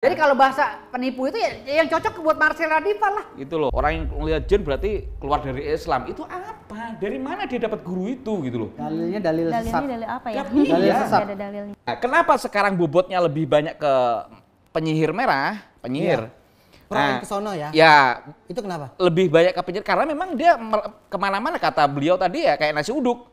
Jadi kalau bahasa penipu itu ya yang cocok buat Marcel Radival lah. Itu loh, orang yang melihat jin berarti keluar dari Islam. Itu apa? Dari mana dia dapat guru itu gitu loh? Dalilnya dalil sesat. Dalilnya dalil apa ya? Dalil sesat. Ada dalilnya. Nah, kenapa sekarang bobotnya lebih banyak ke penyihir merah? Penyihir. Pro ke sono ya? Ya. Itu kenapa? Lebih banyak ke penyihir karena memang dia kemana-mana kata beliau tadi ya kayak nasi uduk.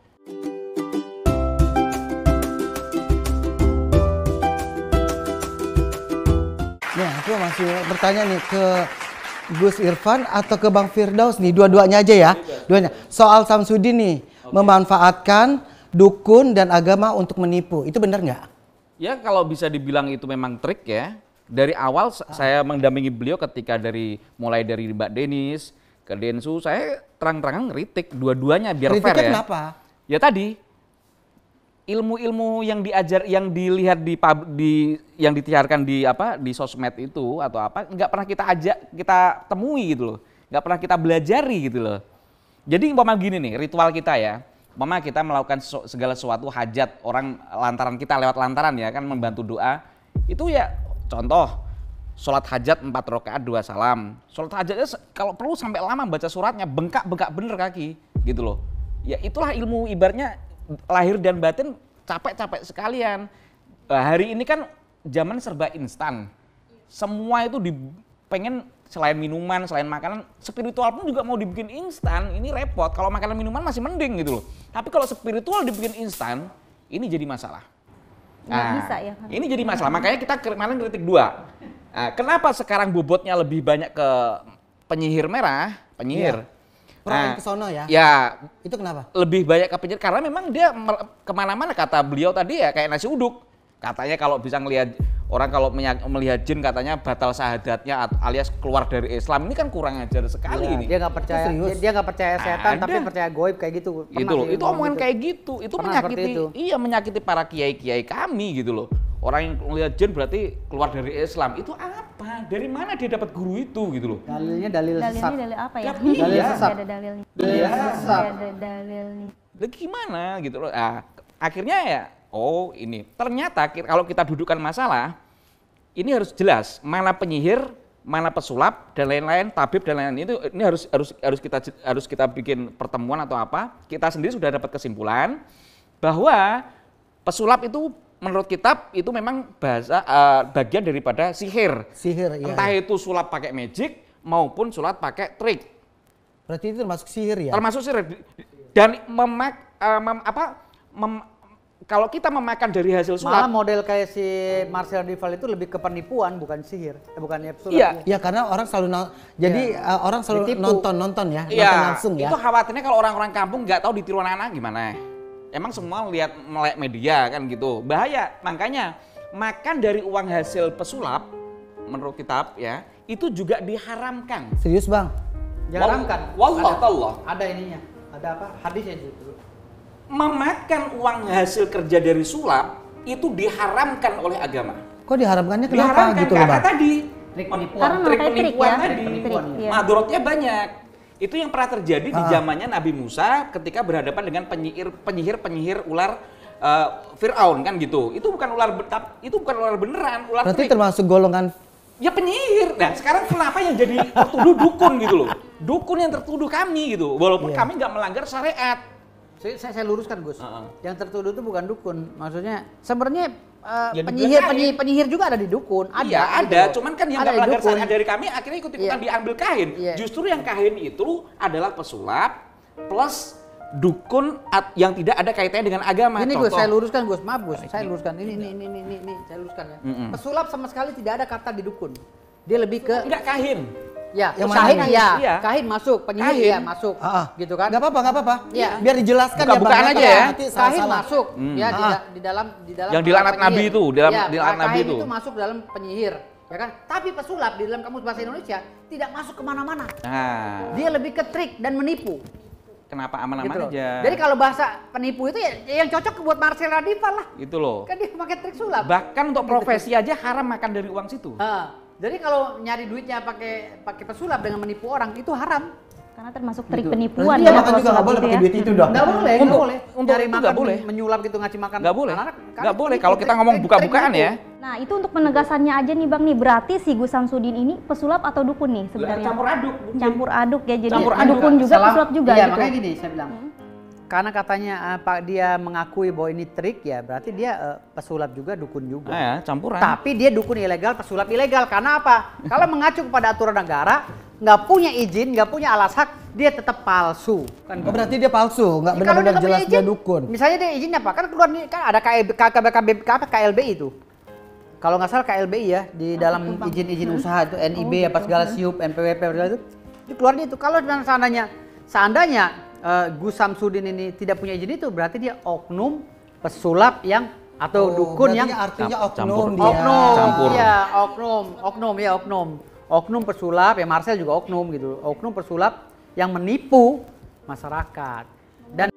Nih, aku masih bertanya nih ke Gus Irfan atau ke Bang Firdaus nih, dua-duanya aja ya. Duanya. Soal Samsudin nih, memanfaatkan dukun dan agama untuk menipu. Itu benar nggak? Ya kalau bisa dibilang itu memang trik ya. Dari awal saya mendampingi beliau ketika mulai dari Mbak Denis ke Densu, saya terang-terangan ngeritik dua-duanya biar fair ya. Kenapa? Ya tadi ilmu-ilmu yang diajar, yang dilihat yang ditiarkan di sosmed itu atau apa, nggak pernah kita temui gitu loh, nggak pernah kita belajari gitu loh. Jadi umpama gini nih ritual kita ya, umpama kita melakukan segala sesuatu hajat orang lantaran kita lewat lantaran ya kan membantu doa, itu ya contoh sholat hajat 4 rakaat 2 salam. Sholat hajatnya kalau perlu sampai lama baca suratnya bengkak bener kaki gitu loh. Ya itulah ilmu ibaratnya lahir dan batin capek-capek sekalian. Hari ini kan zaman serba instan. Semua itu pengen selain minuman, selain makanan, spiritual pun juga mau dibikin instan. Ini repot. Kalau makanan minuman masih mending gitu loh. Tapi kalau spiritual dibikin instan, ini jadi masalah. Nggak bisa ya. Ini jadi masalah. Makanya kita kemarin kritik dua. Nah, kenapa sekarang bobotnya lebih banyak ke penyihir merah, penyihir? Iya. Pro ke sono ya? Ya. Itu kenapa? Lebih banyak ke penyihir karena memang dia kemana-mana kata beliau tadi ya kayak nasi uduk. Katanya kalau bisa ngelihat orang kalau melihat jin katanya batal syahadatnya alias keluar dari Islam. Ini kan kurang ajar sekali ini. Dia nggak percaya, dia nggak percaya setan tapi percaya goib kayak gitu. Gitu loh. Itu omongan kayak gitu. Itu menyakiti. Iya menyakiti para kiai-kiai kami gitu loh. Orang yang melihat jin berarti keluar dari Islam. Itu apa? Dari mana dia dapat guru itu gitu loh? Dalilnya dalil sesat. Dalilnya dalil apa ya? Dalil sesat. Ada dalilnya. Dalil sesat. Ada dalilnya. Gimana gitu loh. Nah, akhirnya ya ini ternyata kalau kita dudukkan masalah ini harus jelas mana penyihir, mana pesulap dan lain-lain, tabib dan lain-lain. Ini harus kita bikin pertemuan atau apa. Kita sendiri sudah dapat kesimpulan bahwa pesulap itu menurut kitab itu memang bagian daripada sihir. Sihir, iya. Entah itu sulap pakai magic maupun sulap pakai trik. Berarti itu termasuk sihir ya? Termasuk sihir. Dan kalau kita memakan dari hasil sulap. Malah model kayak si Marcel Radival itu lebih ke penipuan bukan sihir, bukannya pesulap. Iya. Ya karena orang selalu orang selalu nonton ya, iya, nonton langsung ya. Itu khawatirnya kalau orang-orang kampung nggak tahu ditiru anak-anak gimana. Emang semua melek media kan gitu. Bahaya. Makanya makan dari uang hasil pesulap menurut kitab ya, itu juga diharamkan. Serius, Bang? Diharamkan. Wallah. Ada ininya. Ada apa? Hadisnya itu. Memakan uang hasil kerja dari sulap itu diharamkan oleh agama. Kok diharamkannya kenapa Diharamkan gitu loh, karena Bang? tadi Trik penipuan. Karena trik memakai trik penipuan ya. tadi. Iya. Madorotnya banyak. Itu yang pernah terjadi di zamannya Nabi Musa ketika berhadapan dengan penyihir ular Fir'aun kan gitu. Itu bukan ular beneran, ular Berarti trik. termasuk golongan Ya penyihir. Nah sekarang kenapa yang jadi tertuduh dukun gitu loh? Dukun yang tertuduh kami gitu. Walaupun kami nggak melanggar syariat. Saya luruskan Gus. Yang tertuduh itu bukan dukun. Maksudnya sebenarnya Ya, penyihir juga ada di dukun. Iya gitu ada, loh. cuman kan yang Ada nggak di melanggar dukun. syariat dari kami akhirnya ikut-ikutan diambil kahin. Iya. Justru yang kahin itu adalah pesulap plus dukun yang tidak ada kaitannya dengan agama. Ini Gus, Contoh. saya luruskan Gus, maaf Gus, saya luruskan. Ini, saya luruskan ya. Pesulap sama sekali tidak ada kata di dukun. Dia lebih ke Enggak kahin. ya, Yang kahin mana? iya, Iya. kahin masuk, penyihir Kahin. iya masuk. Gitu kan? Nggak apa-apa. Iya. Biar dijelaskan Buka-bukaan ya, Bang. aja ya. Nanti Kahin salah-salah. masuk ya di dalam Yang dilaknat penyihir. Nabi itu, di dalam Ya, dilaknat Nabi kahin itu. masuk dalam penyihir, ya kan? Tapi pesulap di dalam kamus bahasa Indonesia tidak masuk kemana-mana. Nah, Dia lebih ke trik dan menipu. kenapa aman-aman Gitu loh. aja? Jadi kalau bahasa penipu itu ya yang cocok buat Marcel Radival lah. Gitu loh. Kan dia pakai trik sulap. Bahkan untuk profesi aja haram makan dari uang situ. Jadi kalau nyari duitnya pakai pesulap dengan menipu orang itu haram. Karena termasuk trik Gitu. penipuan Iya, ya. makan kalau juga nggak sulap boleh itu pakai ya. duit itu dong. Nggak boleh, Untuk- nggak boleh. untuk Cari itu makan, nggak boleh. menyulap gitu, ngasih makan. Nggak boleh. Anak-anak, Nggak boleh. trik- Kalau kita trik- ngomong trik- buka-bukaan trik ya. Nah, itu untuk penegasannya aja nih Bang nih. Berarti si Gus Samsudin ini pesulap atau dukun nih sebenarnya? Campur aduk. Campur aduk ya. Jadi Campur aduk. dukun juga, pesulap juga Iya, gitu. makanya gini saya bilang. Karena katanya Pak dia mengakui bahwa ini trik ya, berarti dia pesulap juga, dukun juga. Nah ya, campuran. Tapi dia dukun ilegal, pesulap ilegal. Karena apa? Kalau mengacu kepada aturan negara, nggak punya izin, nggak punya alas hak, dia tetap palsu. Kan Oh, berarti dia palsu, nggak Kalau benar-benar dia nggak punya jelas dia izin, dukun. Misalnya dia izinnya apa? Kan keluar nih, kan ada KLBI itu. Kalau nggak salah KLBI ya, di dalam izin-izin usaha itu NIB apa segala SIUP, NPWP itu keluarnya itu. Kalau seandainya Gus Samsudin ini tidak punya izin itu, berarti dia oknum pesulap yang atau dukun yang artinya Campur. oknum dia. oknum, Campur. iya oknum pesulap ya, Marcel juga oknum gitu, oknum pesulap yang menipu masyarakat. Dan